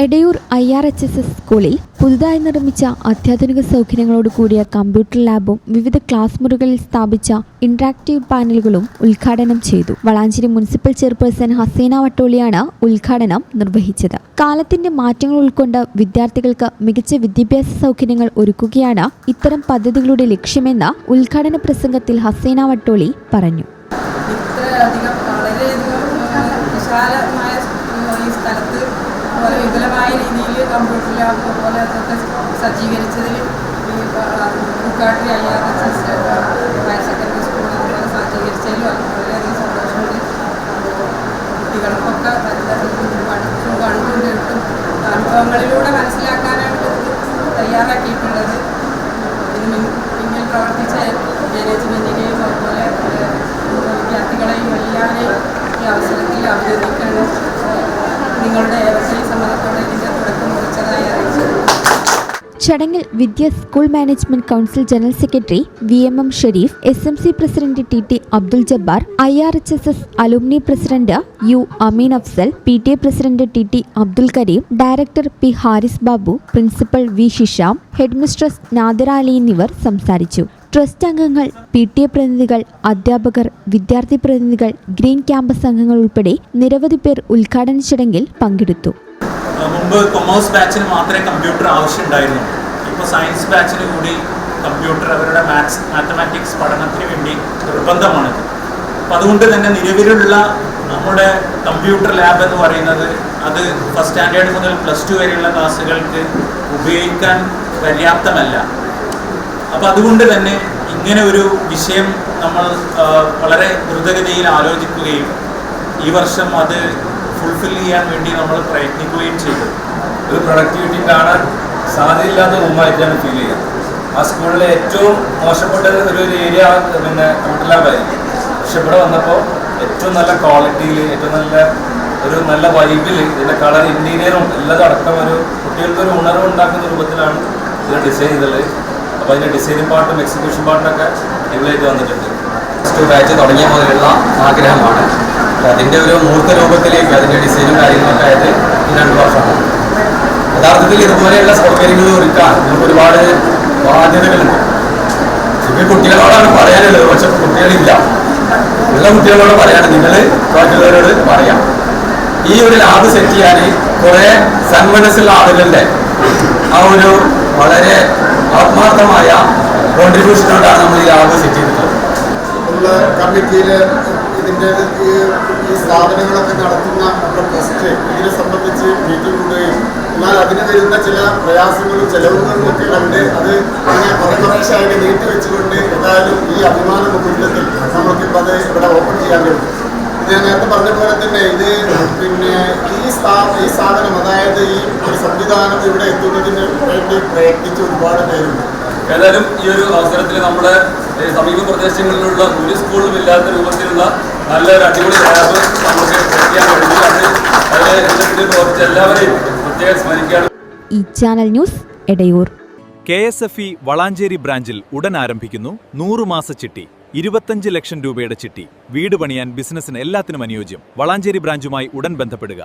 Edayur IRHSS സ്കൂളിൽ പുതുതായി നിർമ്മിച്ച അത്യാധുനിക സൗകര്യങ്ങളോട് കൂടിയ കമ്പ്യൂട്ടർ ലാബും വിവിധ ക്ലാസ് മുറികളിൽ സ്ഥാപിച്ച ഇന്ററാക്റ്റീവ് പാനലുകളും ഉദ്ഘാടനം ചെയ്തു. വളാഞ്ചേരി മുനിസിപ്പൽ ചെയർപേഴ്സൺ ഹസീന വട്ടോളിയാണ് ഉദ്ഘാടനം നിർവഹിച്ചത്. കാലത്തിന്റെ മാറ്റങ്ങൾ ഉൾക്കൊണ്ട് വിദ്യാർത്ഥികൾക്ക് മികച്ച വിദ്യാഭ്യാസ സൗകര്യങ്ങൾ ഒരുക്കുകയാണ് ഇത്തരം പദ്ധതികളുടെ ലക്ഷ്യമെന്ന് ഉദ്ഘാടന പ്രസംഗത്തിൽ ഹസീന വട്ടോളി പറഞ്ഞു. വളരെ വിപുലമായ രീതിയിൽ കമ്പ്യൂട്ടർ ലാബ് പോലെ അതൊക്കെ സജ്ജീകരിച്ചതിൽ ഉദ്ഘാടനം IRHSS ഹയർ സെക്കൻഡറി സ്കൂളിൽ അതുപോലെ സജ്ജീകരിച്ചതിലും വളരെയധികം സന്തോഷമുണ്ട്. കുട്ടികൾക്കൊക്കെ പഠിച്ചും കണ്ടുകൊണ്ടിട്ടും അനുഭവങ്ങളിലൂടെ മനസ്സിലാക്കാനാണ് തയ്യാറാക്കിയിട്ടുള്ളത്. ഇതിന് പിന്നിൽ പ്രവർത്തിച്ച മാനേജ്മെൻറ്റിനെയും അതുപോലെ വിദ്യാർത്ഥികളെയും എല്ലാവരെയും ഈ അവസരത്തിൽ അഭിനന്ദിക്കാണ്. നിങ്ങളുടെ ഏവരുടെയും സമ്മതത്തോടെ ഇതിന്റെ തുടക്കം കുറിച്ചതായി അറിയിച്ചു. ചടങ്ങിൽ Vidya school management council general secretary VMM Sharif, SMC president TT Abdul Jabbar, IRHSS alumni president U Ameen Afsal, PTA president TT Abdul Kareem, director P Haris Babu, principal V Shisham, head mistress Nadira Ali എന്നിവർ സംസാരിച്ചു. ട്രസ്റ്റ് അംഗങ്ങൾ, PTA പ്രതിനിധികൾ, അധ്യാപകർ, വിദ്യാർത്ഥി പ്രതിനിധികൾ, ഗ്രീൻ ക്യാമ്പസ് അംഗങ്ങൾ ഉൾപ്പെടെ നിരവധി പേർ ഉദ്ഘാടന ചടങ്ങിൽ പങ്കെടുത്തു. മുമ്പ് കൊമേഴ്സ് ബാച്ചിന് മാത്രമേ കമ്പ്യൂട്ടർ ആവശ്യമുണ്ടായിരുന്നു. ഇപ്പോൾ സയൻസ് ബാച്ചിന് കൂടി കമ്പ്യൂട്ടർ അവരുടെ മാത്തമാറ്റിക്സ് പഠനത്തിന് വേണ്ടി നിർബന്ധമാണ്. അപ്പം അതുകൊണ്ട് തന്നെ നിലവിലുള്ള നമ്മുടെ കമ്പ്യൂട്ടർ ലാബ് എന്ന് പറയുന്നത് അത് ഫസ്റ്റ് സ്റ്റാൻഡേർഡ് മുതൽ +2 വരെയുള്ള ക്ലാസ്സുകൾക്ക് ഉപയോഗിക്കാൻ പര്യാപ്തമല്ല. അപ്പോൾ അതുകൊണ്ട് തന്നെ ഇങ്ങനെ ഒരു വിഷയം നമ്മൾ വളരെ ദ്രുതഗതിയിൽ ആലോചിക്കുകയും ഈ വർഷം അത് ഫുൾഫിൽ ചെയ്യാൻ വേണ്ടി നമ്മൾ പ്രയത്നിക്കുകയും ചെയ്തു. ഒരു പ്രൊഡക്ടിവിറ്റി കാണാൻ സാധ്യതയില്ലാത്ത റൂമായിട്ടാണ് ഫീൽ ചെയ്യുക. ആ സ്കൂളിലെ ഏറ്റവും മോശപ്പെട്ട ഒരു ഏരിയ കമ്പ്യൂട്ടർ ലാബായിരുന്നു. പക്ഷെ ഇവിടെ വന്നപ്പോൾ ഏറ്റവും നല്ല ക്വാളിറ്റിയിൽ, ഏറ്റവും നല്ല വൈബിൽ, ഇതിൻ്റെ കളർ, ഇൻറ്റീരിയറും എല്ലാം അടക്കം ഒരു കുട്ടികൾക്കൊരു ഉണർവ് ഉണ്ടാക്കുന്ന രൂപത്തിലാണ് ഇതിനെ ഡിസൈൻ ചെയ്തത്. അപ്പോൾ അതിൻ്റെ ഡിസൈനിങ് പാർട്ടും എക്സിക്യൂഷൻ പാർട്ടൊക്കെ ഇവിടേക്ക് വന്നിട്ടുണ്ട്. +2 ബാച്ച് തുടങ്ങിയ മുതലുള്ള ആഗ്രഹമാണ്. അതിൻ്റെ ഒരു മൂർത്ത രൂപത്തിലേക്ക് അതിൻ്റെ ഡിസൈനും കാര്യങ്ങളൊക്കെ ആയത് ഈ 2 വർഷമാണ്. യഥാർത്ഥത്തിൽ ഇതുപോലെയുള്ള സൗകര്യങ്ങൾ ഒരുക്കാൻ നമുക്ക് ഒരുപാട് ബാധ്യതകളുണ്ട്. ഇപ്പോൾ കുട്ടികളോടാണ് പറയാനുള്ളത്, പക്ഷെ കുട്ടികളില്ല. ഉള്ള കുട്ടികളോട് പറയാണ്, നിങ്ങൾ ബാക്കിയുള്ളവരോട് പറയാം. ഈ ഒരു ലാബ് സെറ്റ് ചെയ്യാൻ കുറേ സന്മനസ്സുള്ള ആളുകളുടെ ആ ഒരു വളരെ ആത്മാർത്ഥമായ കോൺട്രിബ്യൂഷനോടാണ് നമ്മൾ ഈ ലാബ് സെറ്റ് ചെയ്തിട്ടുള്ളത്. കമ്മിറ്റിയിൽ ഇതിൻ്റെ ഈ സ്ഥാപനങ്ങളൊക്കെ നടത്തുന്ന നമ്മുടെ ട്രസ്റ്റ് ഇതിനെ സംബന്ധിച്ച് മീറ്റിംഗ് കൂടുകയും എന്നാൽ അതിന് വരുന്ന ചില പ്രയാസങ്ങളും ചെലവുകളും ഒക്കെ കണ്ട് അത് അങ്ങനെ കുറേശ്ശായി നീട്ടി വെച്ചുകൊണ്ട് എന്തായാലും ഈ അഭിമാന മുഹൂർത്തത്തിൽ നമുക്കിപ്പോൾ അത് ഇവിടെ ഓപ്പൺ ചെയ്യാൻ കഴിയും. ഇത് ഞാൻ നേരത്തെ പറഞ്ഞ പോലെ തന്നെ ഇത് ഈ സാധനം, അതായത് ഈ ഒരു സംവിധാനം ഇവിടെ എത്തുന്നതിന് വേണ്ടി പ്രയത്നിച്ച് ഒരുപാട് പേരുണ്ട്. ഏതായാലും ഈ ഒരു അവസരത്തിൽ നമ്മുടെ സമീപ പ്രദേശങ്ങളിലുള്ള ഒരു സ്കൂളിലും ഇല്ലാത്ത രൂപത്തിലുള്ള നല്ലൊരു അടിപൊളി ലാബ് നമുക്ക് ചെയ്യാൻ കഴിഞ്ഞു. അതിനെ പ്രവർത്തിച്ച എല്ലാവരെയും പ്രത്യേകം സ്മരിക്കുകയാണ്. ഈ channel news Edayur. KSFE Valanchery ബ്രാഞ്ചിൽ ഉടൻ ആരംഭിക്കുന്നു 100 മാസ ചിട്ടി. 25 ലക്ഷം രൂപയുടെ ചിട്ടി. വീട് പണിയാൻ, ബിസിനസ്സിന് എല്ലാത്തിനും അനുയോജ്യം. വളാഞ്ചേരി ബ്രാഞ്ചുമായി ഉടൻ ബന്ധപ്പെടുക.